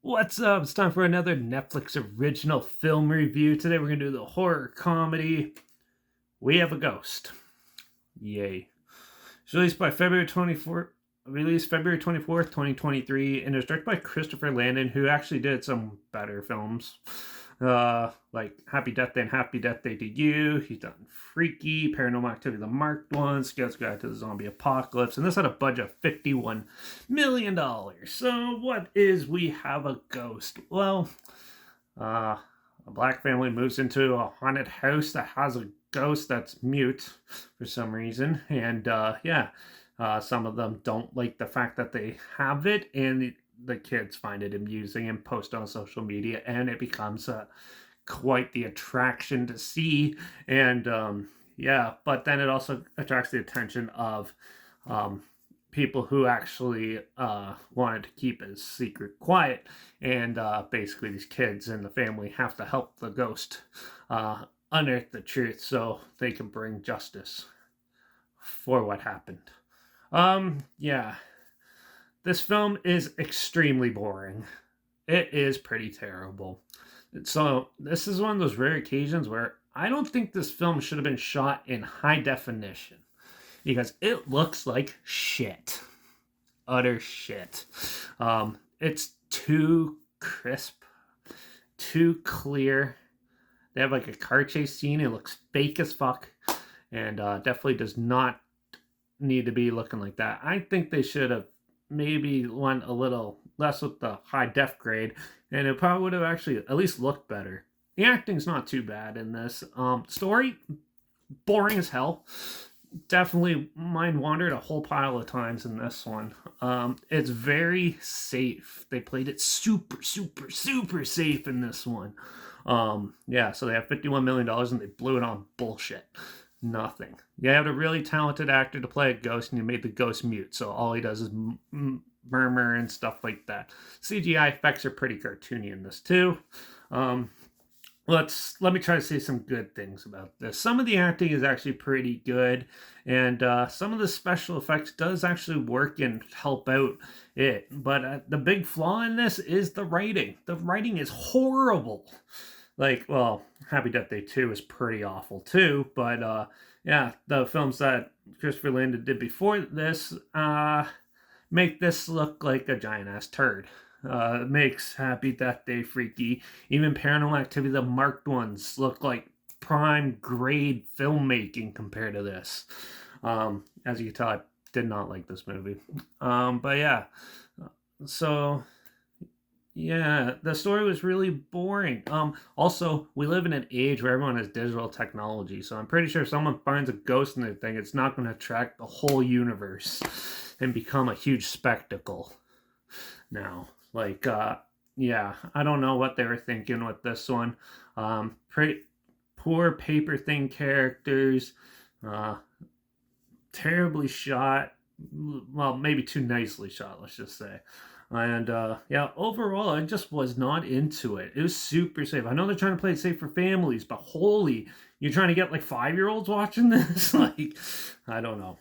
What's up? It's time for another Netflix original film review. Today we're going to do the horror comedy We Have a Ghost. Yay. It's released February 24th, 2023, and it was directed by Christopher Landon, who actually did some better films. Like Happy Death Day and Happy Death Day to You. He's done Freaky, Paranormal Activity, the Marked One, Scouts Guide to the Zombie Apocalypse, and this had a budget of $51 million. So what is We Have a Ghost? Well, a black family moves into a haunted house that has a ghost that's mute for some reason, and some of them don't like the fact that they have it, and the kids find it amusing and post on social media, and it becomes quite the attraction to see. And but then it also attracts the attention of people who actually wanted to keep his secret quiet, and basically these kids and the family have to help the ghost unearth the truth so they can bring justice for what happened. This film is extremely boring. It is pretty terrible. So this is one of those rare occasions where I don't think this film should have been shot in high definition, because it looks like shit. Utter shit. It's too crisp, too clear. They have like a car chase scene. It looks fake as fuck, and definitely does not need to be looking like that. I think they should have maybe went a little less with the high def grade, and it probably would have actually at least looked better. The acting's not too bad in this. Story, boring as hell. Definitely mind wandered a whole pile of times in this one. It's very safe. They played it super safe in this one. So they have $51 million and they blew it on bullshit. Nothing. You had a really talented actor to play a ghost, and you made the ghost mute, so all he does is murmur and stuff like that. CGI effects are pretty cartoony in this too. Let me try to say some good things about this. Some of the acting is actually pretty good, and some of the special effects does actually work and help out it. But the big flaw in this is the writing. The writing is horrible. Happy Death Day 2 is pretty awful too, but the films that Christopher Landon did before this make this look like a giant-ass turd. Makes Happy Death Day Freaky, even Paranormal Activity, the Marked Ones, look like prime grade filmmaking compared to this. As you can tell, I did not like this movie. The story was really boring. Also, we live in an age where everyone has digital technology, so I'm pretty sure if someone finds a ghost in their thing, it's not going to attract the whole universe and become a huge spectacle. Now, I don't know what they were thinking with this one. Pretty poor paper thin characters, terribly shot. Well, maybe too nicely shot, let's just say. And overall, I just was not into it. It was super safe. I know they're trying to play it safe for families, but holy, you're trying to get like 5-year-olds watching this? I don't know.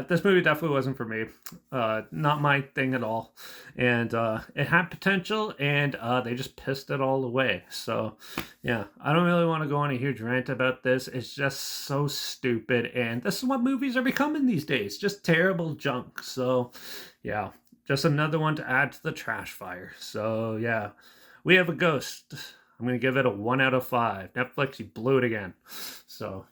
This movie definitely wasn't for me. Not my thing at all. And it had potential, and they just pissed it all away. So, I don't really want to go on a huge rant about this. It's just so stupid, and this is what movies are becoming these days. Just terrible junk. So, just another one to add to the trash fire. So, We Have a Ghost. I'm going to give it a 1 out of 5. Netflix, you blew it again. So,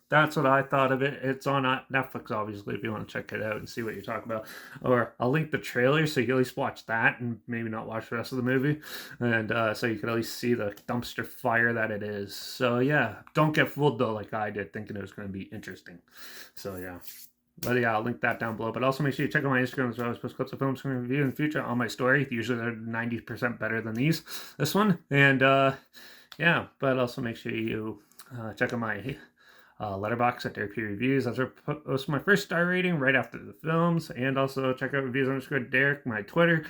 that's what I thought of it. It's on Netflix, obviously, if you want to check it out and see what you're talking about. Or I'll link the trailer so you can at least watch that and maybe not watch the rest of the movie. And so you can at least see the dumpster fire that it is. So, don't get fooled, though, like I did, thinking it was going to be interesting. So, But I'll link that down below. But also make sure you check out my Instagram as well. I post clips of films from review in the future on my story. Usually they're 90% better than this one. And but also make sure you check out my Letterbox at Derek P Reviews. That's where I post my first star rating right after the films. And also check out reviews_Derek, my Twitter.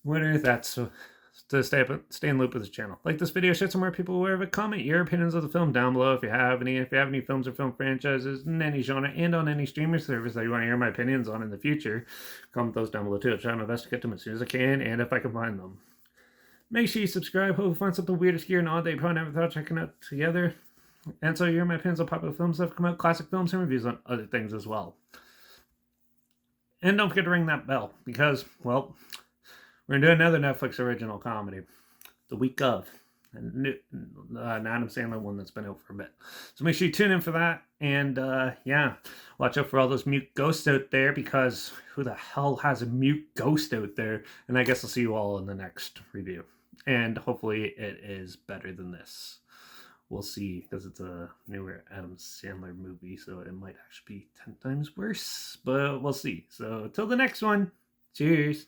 That's to stay in loop with this channel. Like this video, share some more people aware of it. Comment your opinions of the film down below if you have any. If you have any films or film franchises in any genre and on any streaming service that you want to hear my opinions on in the future, comment those down below too. I'll try my best to get them as soon as I can and if I can find them. Make sure you subscribe. Hope you find something weird, obscure, and odd that you probably never thought of checking out together. And so you hear my opinions on popular films that have come out, classic films, and reviews on other things as well. And don't forget to ring that bell because, well, we're going to do another Netflix original comedy the week of. An Adam Sandler one that's been out for a bit. So make sure you tune in for that. And yeah, watch out for all those mute ghosts out there because who the hell has a mute ghost out there? And I guess I'll see you all in the next review. And hopefully it is better than this. We'll see because it's a newer Adam Sandler movie. So it might actually be 10 times worse. But we'll see. So till the next one. Cheers.